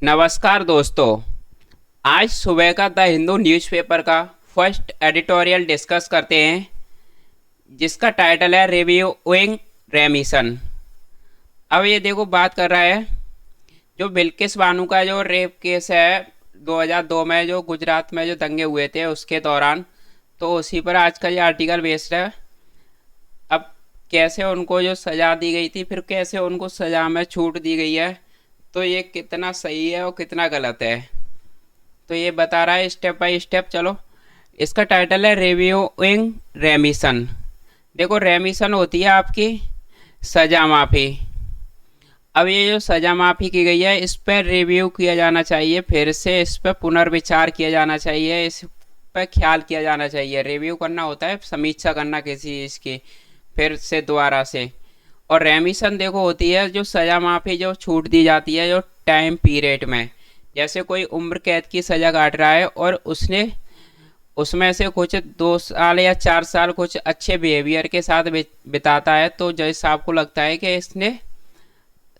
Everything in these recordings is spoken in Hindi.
नमस्कार दोस्तों। आज सुबह का द हिंदू न्यूज़पेपर का फर्स्ट एडिटोरियल डिस्कस करते हैं, जिसका टाइटल है रिव्यूइंग रेमिशन। अब ये देखो, बात कर रहा है जो बिल्किस बानो का जो रेप केस है 2002 में, जो गुजरात में जो दंगे हुए थे उसके दौरान। तो उसी पर आज का ये आर्टिकल बेस्ड है। अब कैसे उनको जो सज़ा दी गई थी, फिर कैसे उनको सज़ा में छूट दी गई है, तो ये कितना सही है और कितना गलत है, तो ये बता रहा है स्टेप बाय स्टेप। चलो, इसका टाइटल है रिव्यूइंग रेमिशन। देखो, रेमिशन होती है आपकी सज़ा माफ़ी। अब ये जो सज़ा माफ़ी की गई है, इस पर रिव्यू किया जाना चाहिए, फिर से इस पर पुनर्विचार किया जाना चाहिए, इस पर ख्याल किया जाना चाहिए। रिव्यू करना होता है समीक्षा करना किसी चीज़ की, फिर से दोबारा से। और रेमिशन देखो होती है जो सज़ा माफ़ी जो छूट दी जाती है जो टाइम पीरियड में। जैसे कोई उम्र कैद की सज़ा काट रहा है और उसने उसमें से कुछ 2 साल या 4 साल कुछ अच्छे बिहेवियर के साथ बिताता है, तो जज साहब को लगता है कि इसने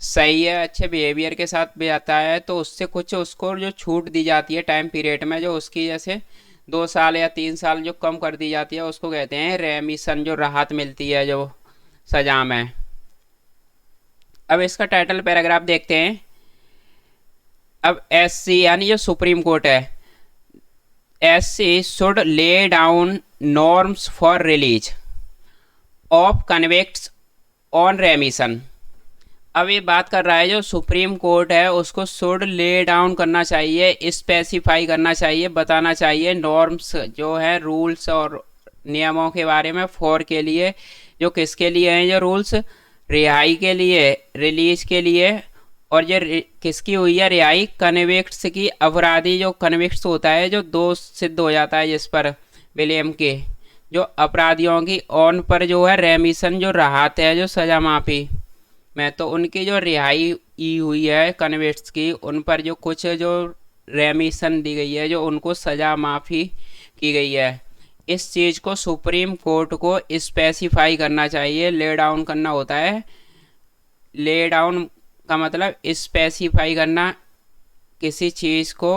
सही है, अच्छे बिहेवियर के साथ बिताता है, तो उससे कुछ उसको जो छूट दी जाती है टाइम पीरियड में, जो उसकी जैसे 2 साल या 3 साल जो कम कर दी जाती है, उसको कहते हैं रेमिशन, जो राहत मिलती है जो सजा में। अब इसका टाइटल पैराग्राफ देखते हैं। अब एससी यानी जो सुप्रीम कोर्ट है, SC should lay down norms for release of convicts on रेमिशन। अब ये बात कर रहा है जो सुप्रीम कोर्ट है, उसको शुड ले डाउन करना चाहिए, स्पेसिफाई करना चाहिए, बताना चाहिए नॉर्म्स जो है, रूल्स और नियमों के बारे में। फॉर के लिए, जो किसके लिए हैं जो रूल्स, रिहाई के लिए, रिलीज के लिए। और ये किसकी हुई है रिहाई, कन्विक्ट्स की। अपराधी जो कन्विक्ट्स होता है, जो दोष सिद्ध हो जाता है जिस पर, विलियम के, जो अपराधियों की ऑन पर जो है रेमिशन, जो राहत है जो सजा माफ़ी में, तो उनकी जो रिहाई हुई है कन्विक्ट्स की, उन पर जो कुछ जो रेमिशन दी गई है, जो उनको सजा माफ़ी की गई है, इस चीज़ को सुप्रीम कोर्ट को स्पेसिफाई करना चाहिए। ले डाउन करना होता है, ले डाउन का मतलब स्पेसिफाई करना, किसी चीज़ को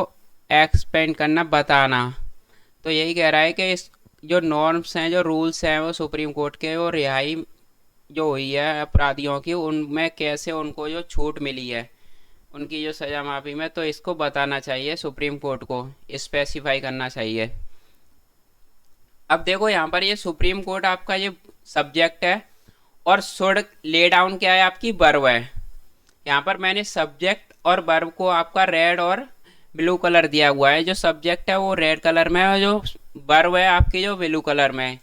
एक्सपेंड करना, बताना। तो यही कह रहा है कि इस जो नॉर्म्स हैं, जो रूल्स हैं वो सुप्रीम कोर्ट के, वो रिहाई जो हुई है अपराधियों की, उनमें कैसे उनको जो छूट मिली है उनकी जो सज़ा माफ़ी में, तो इसको बताना चाहिए सुप्रीम कोर्ट को, स्पेसिफाई करना चाहिए। अब देखो, यहाँ पर ये सुप्रीम कोर्ट आपका ये सब्जेक्ट है, और शुड ले डाउन क्या है, आपकी वर्ब है। यहाँ पर मैंने सब्जेक्ट और वर्ब को आपका रेड और ब्लू कलर दिया हुआ है। जो सब्जेक्ट है वो रेड कलर में है, और जो वर्ब है आपकी जो ब्लू कलर में है।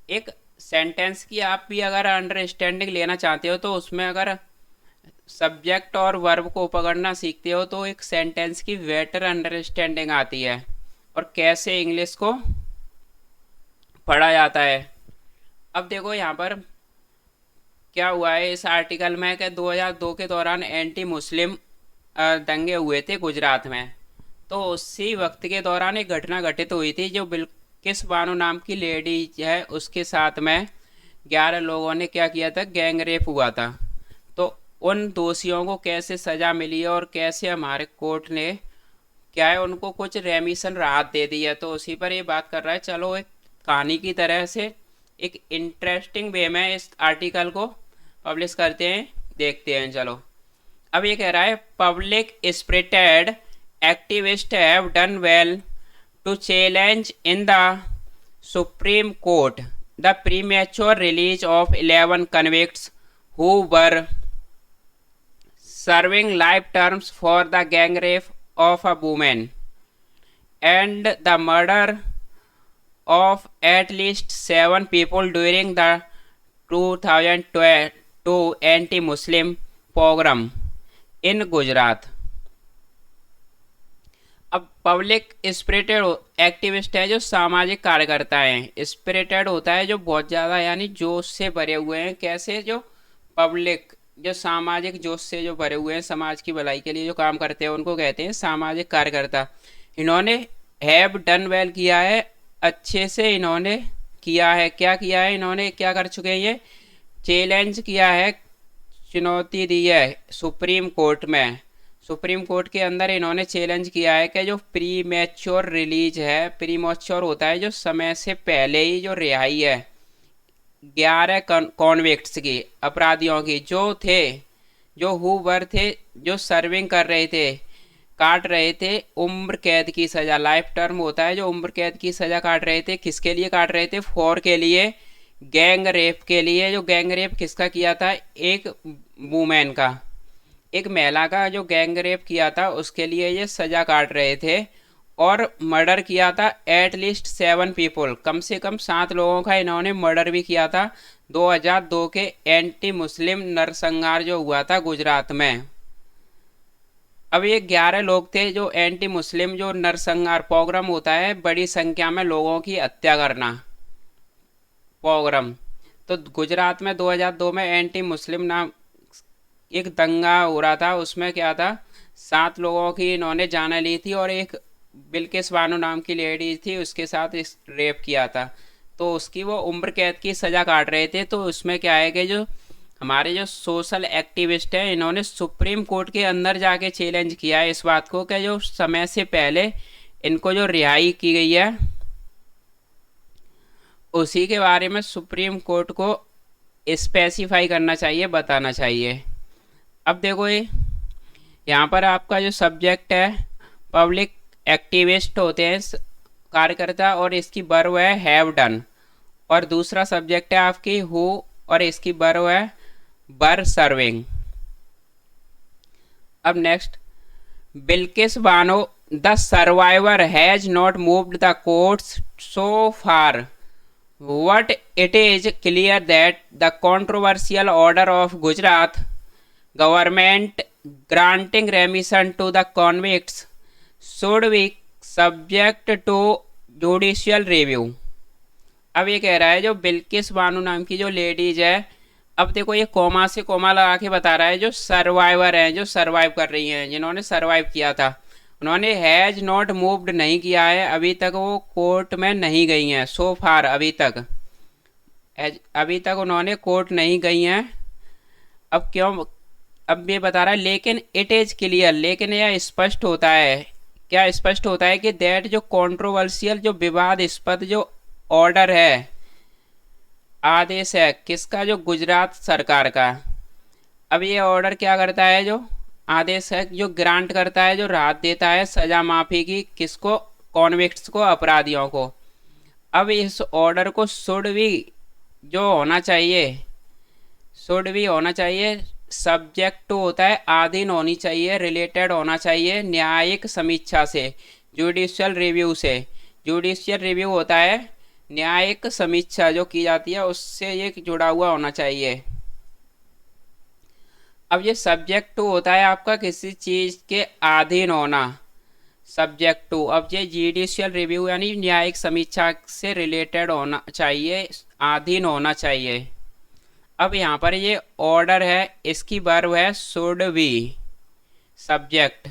एक सेंटेंस की आप भी अगर अंडरस्टैंडिंग लेना चाहते हो, तो उसमें अगर सब्जेक्ट और वर्ब को पकड़ना सीखते हो, तो एक सेंटेंस की बेटर अंडरस्टैंडिंग आती है, और कैसे इंग्लिश को पढ़ा जाता है। अब देखो यहाँ पर क्या हुआ है इस आर्टिकल में, कि 2002 के दौरान एंटी मुस्लिम दंगे हुए थे गुजरात में। तो उसी वक्त के दौरान एक घटना घटित हुई थी, जो बिल्किस बानो नाम की लेडी है, उसके साथ में 11 लोगों ने क्या किया था, गैंग रेप हुआ था। तो उन दोषियों को कैसे सज़ा मिली है, और कैसे हमारे कोर्ट ने क्या है उनको कुछ रेमिशन राहत दे दी है, तो उसी पर ये बात कर रहा है। चलो, एक कहानी की तरह से एक इंटरेस्टिंग वे में इस आर्टिकल को पब्लिश करते हैं, देखते हैं। चलो, अब ये कह रहा है, public spirited activist have done well to challenge in the supreme court the premature release of 11 convicts who were serving life terms for the gang rape of a woman and the murder of at least 7 people during the 2022 anti-Muslim pogrom in Gujarat। अब पब्लिक स्पिरिटेड एक्टिविस्ट है जो सामाजिक कार्यकर्ता हैं। स्पिरिटेड होता है जो बहुत ज़्यादा यानी जोश से भरे हुए हैं। कैसे, जो पब्लिक जो सामाजिक जोश से जो भरे हुए हैं, समाज की भलाई के लिए जो काम करते हैं, उनको कहते हैं सामाजिक कार्यकर्ता। इन्होंने हैव डन वेल किया है, अच्छे से इन्होंने किया है। क्या किया है इन्होंने, क्या कर चुके हैं ये, चैलेंज किया है, चुनौती दी है सुप्रीम कोर्ट में। सुप्रीम कोर्ट के अंदर इन्होंने चैलेंज किया है कि जो प्री मैच्योर रिलीज है, प्री मैच्योर होता है जो समय से पहले ही जो रिहाई है 11 कॉन्विक्ट्स की, अपराधियों की, जो थे, जो हुवर थे, जो सर्विंग कर रहे थे, काट रहे थे उम्र कैद की सज़ा, लाइफ टर्म होता है, जो उम्र कैद की सज़ा काट रहे थे। किसके लिए काट रहे थे? फॉर के लिए, गैंग रेप के लिए। जो गैंग रेप किसका किया था? एक वुमेन का, एक महिला का जो गैंग रेप किया था उसके लिए ये सज़ा काट रहे थे। और मर्डर किया था एटलीस्ट 7 पीपल, कम से कम 7 लोगों का इन्होंने मर्डर भी किया था 2002 के एंटी मुस्लिम नरसंहार जो हुआ था गुजरात में। अब ये 11 लोग थे जो एंटी मुस्लिम जो नरसंहार पोग्राम होता है, बड़ी संख्या में लोगों की हत्या करना पोग्राम। तो गुजरात में 2002 में एंटी मुस्लिम नाम एक दंगा हो रहा था, उसमें क्या था, 7 लोगों की इन्होंने जान ली थी और एक बिल्किस बानो नाम की लेडी थी उसके साथ इस रेप किया था। तो उसकी वो उम्र कैद की सज़ा काट रहे थे। तो उसमें क्या है कि जो हमारे जो सोशल एक्टिविस्ट हैं इन्होंने सुप्रीम कोर्ट के अंदर जाके चैलेंज किया है इस बात को कि जो समय से पहले इनको जो रिहाई की गई है उसी के बारे में सुप्रीम कोर्ट को स्पेसिफाई करना चाहिए, बताना चाहिए। अब देखो ये यहाँ पर आपका जो सब्जेक्ट है पब्लिक एक्टिविस्ट होते हैं कार्यकर्ता, और इसकी बर्व है हैव डन। और दूसरा सब्जेक्ट है आपकी हु, और इसकी बर्व है बर सर्विंग। अब next, Bilkis Bano the survivor has not moved the courts so far, what it is clear that the controversial order of Gujarat government granting remission to the convicts should be subject to judicial review। अब ये कह रहा है जो बिल्किस बानो नाम की जो लेडीज है, अब देखो ये कोमा से कोमा लगा के बता रहा है जो सर्वाइवर हैं, जो सर्वाइव कर रही हैं, जिन्होंने सर्वाइव किया था, उन्होंने हैज नॉट मूव्ड नहीं किया है, अभी तक वो कोर्ट में नहीं गई हैं। सो फार अभी तक उन्होंने कोर्ट नहीं गई हैं। अब क्यों? अब ये बता रहा है लेकिन इट इज़ क्लियर, लेकिन यह स्पष्ट होता है, क्या स्पष्ट होता है कि दैट जो कंट्रोवर्शियल जो विवादास्पद जो ऑर्डर है, आदेश है किसका? जो गुजरात सरकार का। अब ये ऑर्डर क्या करता है? जो आदेश है जो ग्रांट करता है, जो राहत देता है सजा माफी की, किसको? कॉन्विक्ट्स को, अपराधियों को। अब इस ऑर्डर को शुड भी जो होना चाहिए, शुड भी होना चाहिए, सब्जेक्ट टू होता है अधीन होनी चाहिए, रिलेटेड होना चाहिए न्यायिक समीक्षा से, जुडिशियल रिव्यू से। जुडिशियल रिव्यू होता है न्यायिक समीक्षा जो की जाती है उससे ये जुड़ा हुआ होना चाहिए। अब ये सब्जेक्ट टू होता है आपका किसी चीज़ के अधीन होना, सब्जेक्ट टू। अब ये जुडिशियल रिव्यू यानी न्यायिक समीक्षा से रिलेटेड होना चाहिए, अधीन होना चाहिए। अब यहाँ पर ये ऑर्डर है, इसकी वर्ब है शुड बी, सब्जेक्ट,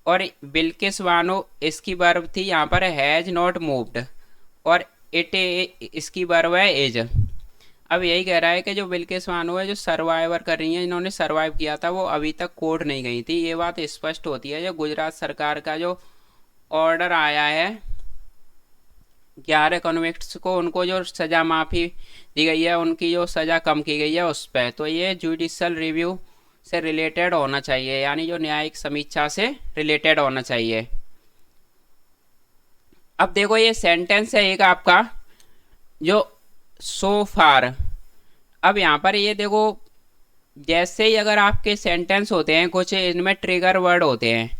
और बिल्किस बानो इसकी वर्ब थी यहाँ पर हैज नॉट मूव्ड, और इट इसकी वर्ब है इज। अब यही कह रहा है कि जो बिल्किस बानो है जो सर्वाइवर कर रही हैं, इन्होंने सर्वाइव किया था, वो अभी तक कोर्ट नहीं गई थी। ये बात स्पष्ट होती है जो गुजरात सरकार का जो ऑर्डर आया है 11 कन्विक्ट्स को, उनको जो सज़ा माफ़ी दी गई है, उनकी जो सज़ा कम की गई है उस पर, तो ये जुडिशल रिव्यू से रिलेटेड होना चाहिए, यानी जो न्यायिक समीक्षा से रिलेटेड होना चाहिए। अब देखो ये सेंटेंस है एक आपका जो सो फार। अब यहाँ पर ये देखो जैसे ही अगर आपके सेंटेंस होते हैं कुछ, इनमें ट्रिगर वर्ड होते हैं।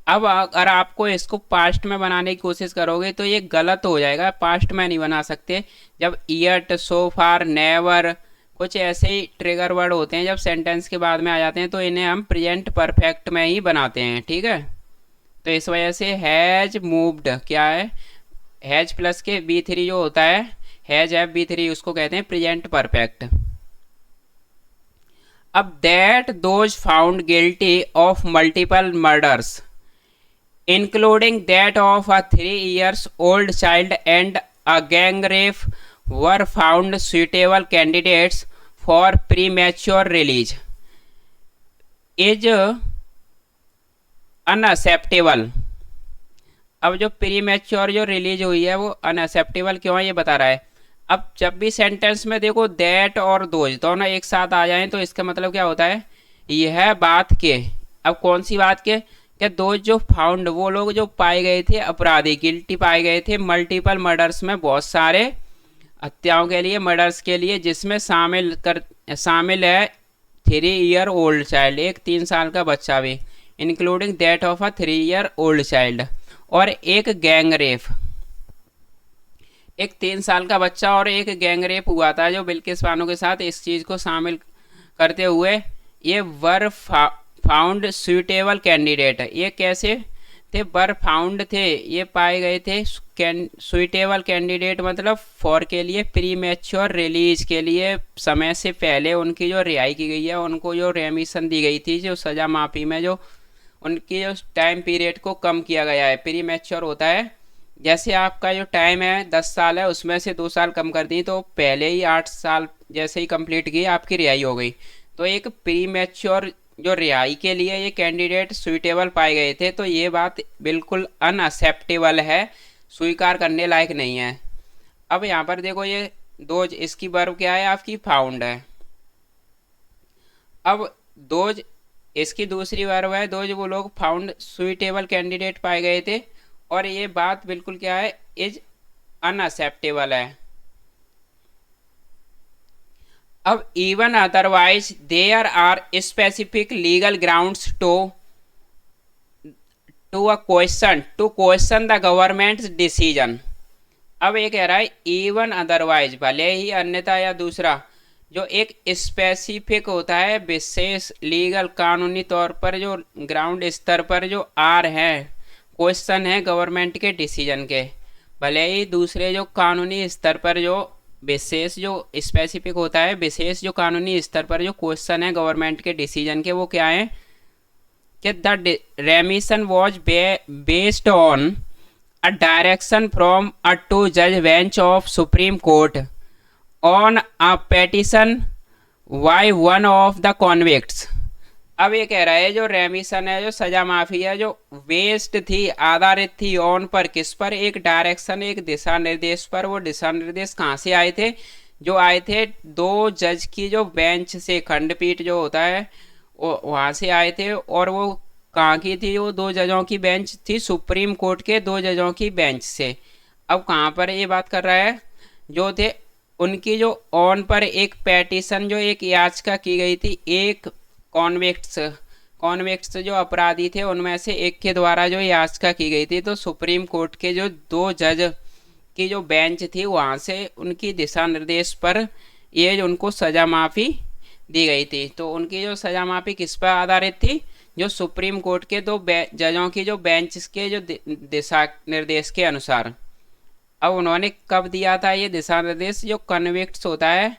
अब अगर आपको इसको पास्ट में बनाने की कोशिश करोगे तो ये गलत हो जाएगा, पास्ट में नहीं बना सकते। जब ईयट, सो फार, नेवर, कुछ ऐसे ही ट्रिगर वर्ड होते हैं जब सेंटेंस के बाद में आ जाते हैं तो इन्हें हम प्रेजेंट परफेक्ट में ही बनाते हैं, ठीक है। तो इस वजह से हैज मूव्ड क्या है, हैज प्लस के B3 जो होता है, हैज है B3, उसको कहते हैं प्रेजेंट परफेक्ट। अब that those found guilty of multiple murders including that of a 3 years old child and a gang rape were found suitable candidates for premature release is अनअसेप्टेबल। अब जो प्री मैच्योर जो रिलीज हुई है वो अनअसेप्टेबल क्यों है ये बता रहा है। अब जब भी सेंटेंस में देखो दैट और दोज दोनों एक साथ आ जाएं तो इसका मतलब क्या होता है, यह बात के। अब कौन सी बात के, क्या दोज जो फाउंड वो लोग जो पाए गए थे अपराधी, गिल्टी पाए गए थे मल्टीपल मर्डर्स में, बहुत सारे हत्याओं के लिए, मर्डर्स के लिए, जिसमें शामिल है 3 ईयर ओल्ड चाइल्ड, एक 3 साल का बच्चा भी, including that of a 3 year old child, और एक गैंग रेप, एक 3 साल का बच्चा और एक गैंग रेप हुआ था जो बिल्किस बानो के साथ, इस चीज़ को शामिल करते हुए ये वर फाउंड सुइटेबल कैंडिडेट। ये कैसे थे, वर फाउंड थे, ये पाए गए थे सुइटेबल कैंडिडेट, मतलब फॉर के लिए प्री मैच्योर रिलीज के लिए, समय से पहले उनकी जो रिहाई की गई है, उनको जो रेमिशन दी गई थी, जो सज़ा माफ़ी में जो उनकी जो टाइम पीरियड को कम किया गया है। प्री मैच्योर होता है जैसे आपका जो टाइम है 10 साल है, उसमें से 2 साल कम कर दी तो पहले ही 8 साल जैसे ही कंप्लीट की आपकी रिहाई हो गई। तो एक प्री मैच्योर जो रिहाई के लिए ये कैंडिडेट सुइटेबल पाए गए थे, तो ये बात बिल्कुल अनअसेप्टेबल है, स्वीकार करने लायक नहीं है। अब यहाँ पर देखो ये दोज, इसकी वर्ब क्या है आपकी, फाउंड है। अब दोज इसकी दूसरी वर्ब है दोज, वो लोग फाउंड सुइटेबल कैंडिडेट पाए गए थे, और ये बात बिल्कुल क्या है, इज अनअसेप्टेबल है। अब even otherwise there are specific legal grounds to question the government's decision. अब ये कह रहा है इवन अदरवाइज, भले ही अन्यथा या दूसरा, जो एक स्पेसिफिक होता है, विशेष लीगल कानूनी तौर पर जो ग्राउंड स्तर पर जो आर है, क्वेश्चन है गवर्नमेंट के डिसीजन के, भले ही दूसरे जो कानूनी स्तर पर जो विशेष जो स्पेसिफिक होता है, विशेष जो कानूनी स्तर पर जो क्वेश्चन है गवर्नमेंट के डिसीजन के, वो क्या है कि the रेमिशन was based on a direction from a two-judge bench of Supreme Court on a petition by one of the convicts। अब ये कह रहा है जो रेमिशन है, जो सजा माफी है, जो बेस्ड थी, आधारित थी ऑन पर, किस पर, एक डायरेक्शन, एक दिशा निर्देश पर। वो दिशा निर्देश कहाँ से आए थे, जो आए थे 2 जज की जो बेंच से, खंडपीठ जो होता है वहाँ से आए थे। और वो कहाँ की थी, वो 2 जजों की बेंच थी, सुप्रीम कोर्ट के 2 जजों की बेंच से। अब कहाँ पर ये बात कर रहा है, जो थे उनकी जो ऑन पर एक पेटिशन, जो एक याचिका की गई थी, एक कॉन्विक्ट्स जो अपराधी थे उनमें से एक के द्वारा जो याचिका की गई थी, तो सुप्रीम कोर्ट के जो 2 जज की जो बेंच थी वहाँ से उनकी दिशा निर्देश पर ये उनको सज़ा माफ़ी दी गई थी। तो उनकी जो सज़ा माफ़ी किस पर आधारित थी, जो सुप्रीम कोर्ट के 2 जजों की जो बेंच के जो दिशा निर्देश के अनुसार। अब उन्होंने कब दिया था ये दिशा निर्देश, जो कन्विक्ट्स होता है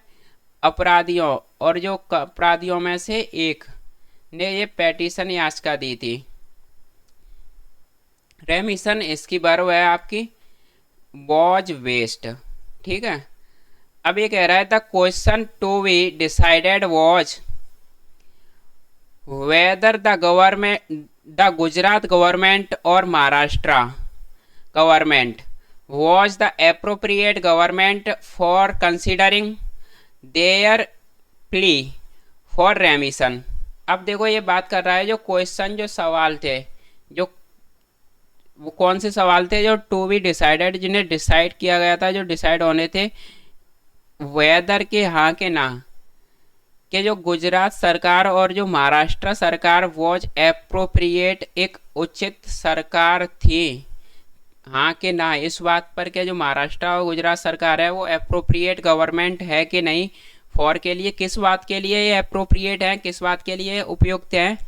अपराधियों, और जो अपराधियों में से एक ने ये पेटिशन याचिका दी थी। रेमिशन इसकी वर्ब है आपकी वॉज वेस्ट, ठीक है। अब ये कह रहा है the question to be decided was whether the Gujarat government और Maharashtra government was the appropriate government for considering their plea for remission। अब देखो ये बात कर रहा है जो क्वेश्चन, जो सवाल थे, जो वो कौन से सवाल थे, जो टू बी डिसाइडेड, जिन्हें डिसाइड किया गया था, जो डिसाइड होने थे, वेदर के हाँ के ना, कि जो गुजरात सरकार और जो महाराष्ट्र सरकार वॉज एप्रोप्रिएट, एक उचित सरकार थी, हाँ कि ना, इस बात पर कि जो महाराष्ट्र और गुजरात सरकार है वो एप्रोप्रिएट गवर्नमेंट है कि नहीं, फॉर के लिए, किस बात के लिए ये एप्रोप्रिएट है, किस बात के लिए उपयुक्त है,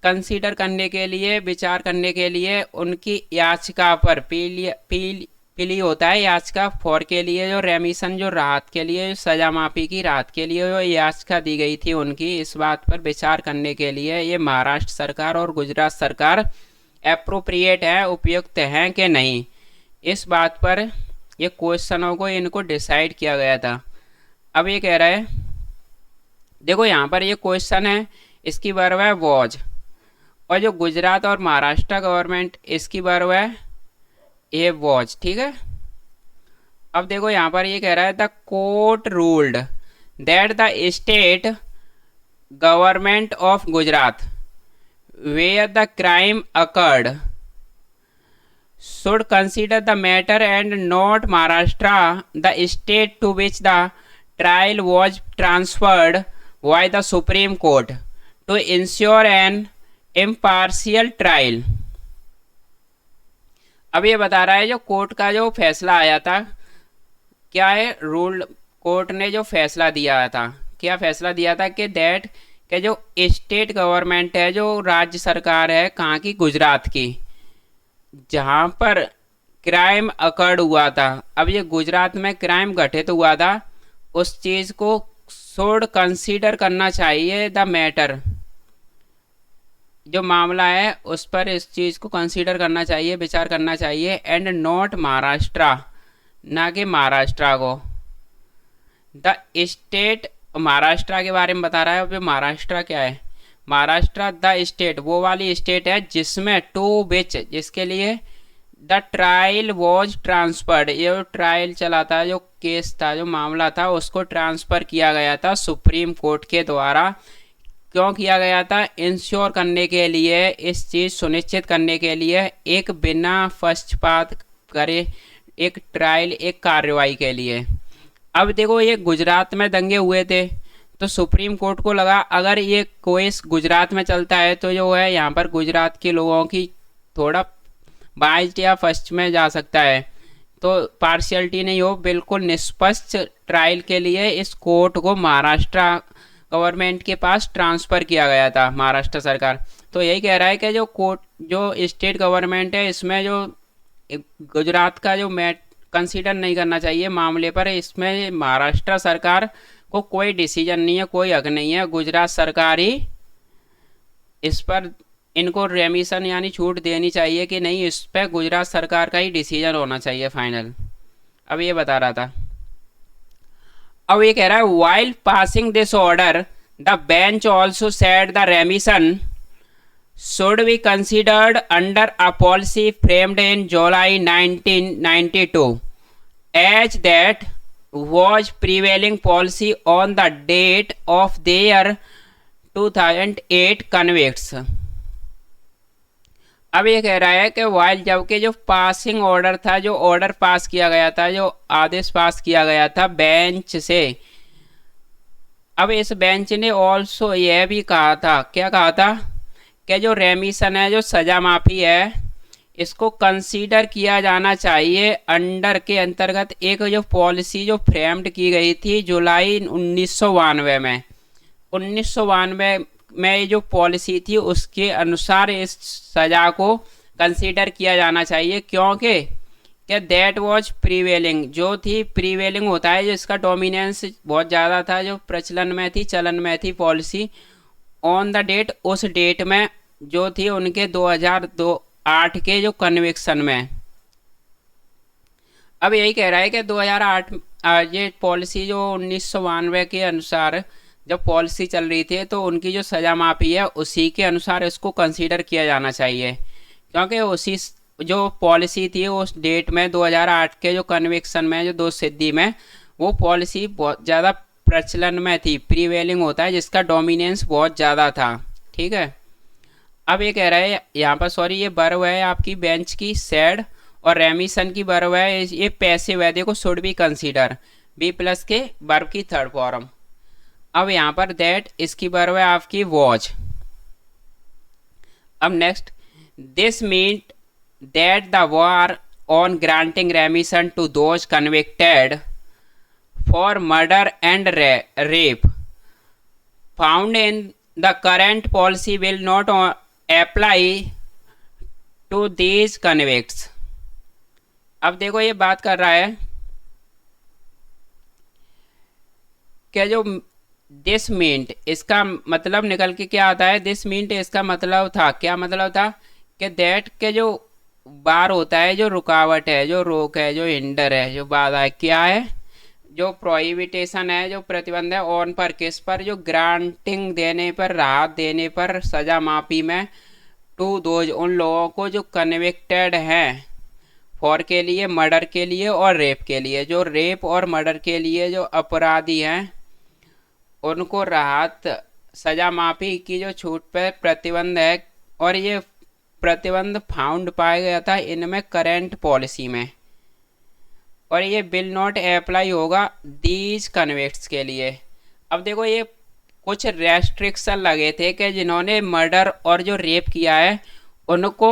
कंसीडर करने के लिए, विचार करने के लिए उनकी याचिका पर, पीली होता है याचिका, फॉर के लिए, जो रेमिशन, जो राहत के लिए, सजा माफ़ी की राहत के लिए जो याचिका दी गई थी उनकी, इस बात पर विचार करने के लिए ये महाराष्ट्र सरकार और गुजरात सरकार एप्रोप्रिएट है, उपयुक्त हैं कि नहीं, इस बात पर ये क्वेश्चनों को इनको डिसाइड किया गया था। अब ये कह रहा है देखो यहाँ पर ये क्वेश्चन है, इसकी वर्ब है वॉज, और जो गुजरात और महाराष्ट्र गवर्नमेंट इसकी बर्व है ये वॉच। ठीक है, अब देखो यहाँ पर ये कह रहा है the court ruled that the state government of Gujarat where the crime occurred should consider the matter and not Maharashtra, the state to which the trial was transferred by the Supreme Court, to ensure an impartial trial। अब ये बता रहा है जो कोर्ट का जो फैसला आया था, क्या है रूल, कोर्ट ने जो फैसला दिया था, क्या फैसला दिया था कि दैट के जो स्टेट गवर्नमेंट है, जो राज्य सरकार है कहाँ की, गुजरात की, जहाँ पर क्राइम अकर्ड हुआ था, अब ये गुजरात में क्राइम घटित हुआ था, उस चीज़ को शुड कंसीडर करना चाहिए द मैटर, जो मामला है उस पर इस चीज़ को कंसीडर करना चाहिए, विचार करना चाहिए, एंड नॉट महाराष्ट्र, ना कि महाराष्ट्र को। द स्टेट, महाराष्ट्र के बारे में बता रहा है। अब महाराष्ट्र क्या है, महाराष्ट्र द स्टेट वो वाली स्टेट है जिसमें टू विच, जिसके लिए द ट्रायल वॉज ट्रांसफर्ड, ये ट्रायल चला था, जो केस था, जो मामला था, उसको ट्रांसफ़र किया गया था सुप्रीम कोर्ट के द्वारा। क्यों किया गया था, इंश्योर करने के लिए, इस चीज़ सुनिश्चित करने के लिए, एक बिना पक्षपात करे एक ट्रायल, एक कार्रवाई के लिए। अब देखो ये गुजरात में दंगे हुए थे, तो सुप्रीम कोर्ट को लगा अगर ये केस गुजरात में चलता है तो जो है यहाँ पर गुजरात के लोगों की थोड़ा बाइज्ड या फर्स्ट में जा सकता है, तो पार्शियलिटी नहीं हो, बिल्कुल निष्पक्ष ट्रायल के लिए इस कोर्ट को महाराष्ट्र गवर्नमेंट के पास ट्रांसफ़र किया गया था, महाराष्ट्र सरकार। तो यही कह रहा है कि जो कोर्ट, जो स्टेट गवर्नमेंट है, इसमें जो गुजरात का जो कंसीडर नहीं करना चाहिए मामले पर, इसमें महाराष्ट्र सरकार को कोई डिसीजन नहीं है, कोई हक नहीं है, गुजरात सरकार ही इस पर इनको रेमिशन यानी छूट देनी चाहिए कि नहीं, इस पर गुजरात सरकार का ही डिसीजन होना चाहिए फाइनल। अब ये बता रहा था, अब ये कह रहा है while passing this order the bench also said the रेमिशन should be considered under a policy framed in July 1992 as that was prevailing policy on the date of their 2008 convicts। अब ये कह रहा है कि वाइल, जबकि जो पासिंग ऑर्डर था, जो ऑर्डर पास किया गया था, जो आदेश पास किया गया था बेंच से, अब इस बेंच ने ऑल्सो यह भी कहा था, क्या कहा था, कि जो रेमिशन है, जो सज़ा माफ़ी है, इसको कंसीडर किया जाना चाहिए अंडर के अंतर्गत एक जो पॉलिसी जो फ्रेम्ड की गई थी जुलाई 1992 में, 1992 में जो पॉलिसी थी उसके अनुसार इस सज़ा को कंसीडर किया जाना चाहिए। क्योंकि कि दैट वाज प्रीवेलिंग, जो थी प्रीवेलिंग होता है, जो इसका डोमिनेंस बहुत ज़्यादा था, जो प्रचलन में थी, चलन में थी पॉलिसी, ऑन द डेट, उस डेट में जो थी उनके 2008 के जो कन्विक्शन में। अब यही कह रहा है कि 2008 ये पॉलिसी जो 1992 के अनुसार जब पॉलिसी चल रही थी, तो उनकी जो सज़ा माफ़ी है उसी के अनुसार इसको कंसीडर किया जाना चाहिए, क्योंकि उसी जो पॉलिसी थी उस डेट में 2008 के जो कन्विक्शन में, जो 2 सिद्धि में, वो पॉलिसी बहुत ज़्यादा प्रचलन में थी, प्रीवेलिंग होता है जिसका डोमिनेंस बहुत ज़्यादा था। ठीक है, अब ये कह रहा है यहाँ पर, सॉरी ये वर्ब है आपकी बेंच की सेड, और रेमिशन की वर्ब है ये पैसिव है, देखो should be consider, be plus के वर्ब की थर्ड फॉर्म। अब यहाँ पर दैट, इसकी वर्ब है आपकी वॉच। अब next, this meant that the war on granting remission to those convicted for murder and rape found in the current policy will not apply to these convicts। अब देखो ये बात कर रहा है कि जो दिस मीन्ट, इसका मतलब निकल के क्या आता है, दिस मीन्ट इसका मतलब था, क्या मतलब था कि दैट के जो बार होता है, जो रुकावट है, जो रोक है, जो हिंडर है, जो बाधा है, क्या है, जो प्रोहिबिटेशन है, जो प्रतिबंध है, ऑन पर, किस पर, जो ग्रांटिंग देने पर, राहत देने पर, सज़ा माफ़ी में, टू दोज उन लोगों को जो कन्विक्टेड हैं फॉर के लिए, मर्डर के लिए और रेप के लिए। जो रेप और मर्डर के लिए जो अपराधी हैं उनको राहत सजा माफी की जो छूट पर प्रतिबंध है, और ये प्रतिबंध फाउंड पाया गया था इनमें करेंट पॉलिसी में, और ये बिल नॉट अप्लाई होगा दीज कन्विक्ट्स के लिए। अब देखो ये कुछ रेस्ट्रिक्शन लगे थे कि जिन्होंने मर्डर और जो रेप किया है उनको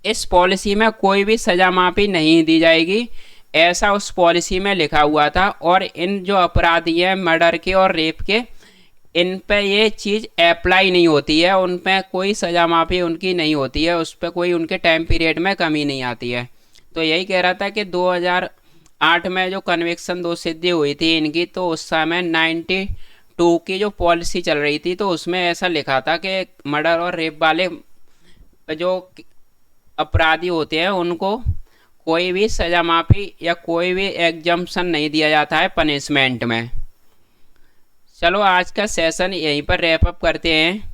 इस पॉलिसी में कोई भी सजा माफी नहीं दी जाएगी, ऐसा उस पॉलिसी में लिखा हुआ था। और इन जो अपराधी हैं मर्डर के और रेप के, इन पे ये चीज़ अप्लाई नहीं होती है, उन पे कोई सजा माफी उनकी नहीं होती है, उस पर कोई उनके टाइम पीरियड में कमी नहीं आती है। तो यही कह रहा था कि 2008 में जो कन्विक्शन दोषसिद्धि हुई थी इनकी, तो उस समय 92 की जो पॉलिसी चल रही थी तो उसमें ऐसा लिखा था कि मर्डर और रेप वाले जो अपराधी होते हैं उनको कोई भी सजा माफी या कोई भी एग्जम्पशन नहीं दिया जाता है पनिशमेंट में। चलो आज का सेशन यहीं पर रैप अप करते हैं।